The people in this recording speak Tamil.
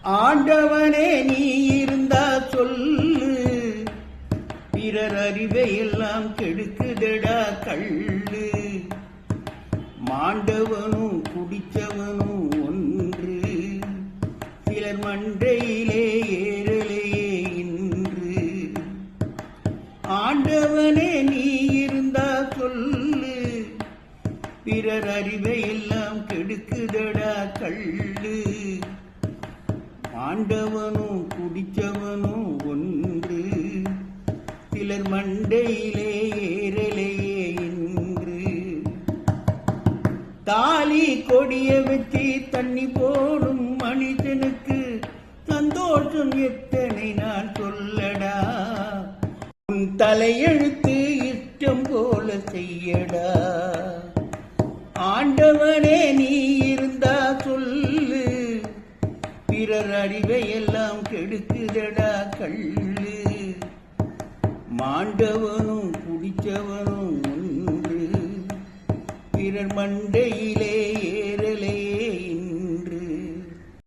ஆண்டவனே நீ இருந்தா சொல்லு, பிறர் அறிவை எல்லாம் கெடுக்குதடா கள்ளு. மாண்டவனும் குடிச்சவனும் ஒன்று, சிலர் மண்டையிலே ஏறலையே இன்று. ஆண்டவனே நீ இருந்தா சொல்லு, பிறர் அறிவை எல்லாம் கெடுக்குதடா கள்ளு. ஆண்டவனும் குடிச்சவனும் ஒன்று, சிலர் மண்டையிலே ஏறலையே இன்று. தாலி கொடிய வச்சு தண்ணி போடும் மனிதனுக்கு சந்தோஷம் எத்தனை நான் சொல்லடா. உன் தலையெழுத்து இஷ்டம் போல செய்யடா. ஆண்டவனே நீ இருந்தா சொல்லு, பிறர் அறிவை எல்லாம் கெடுக்குதடா கள்ளு. மாண்டவனும் குடிச்சவனும் ஒன்று, பிறர் மண்டையிலே ஏறலே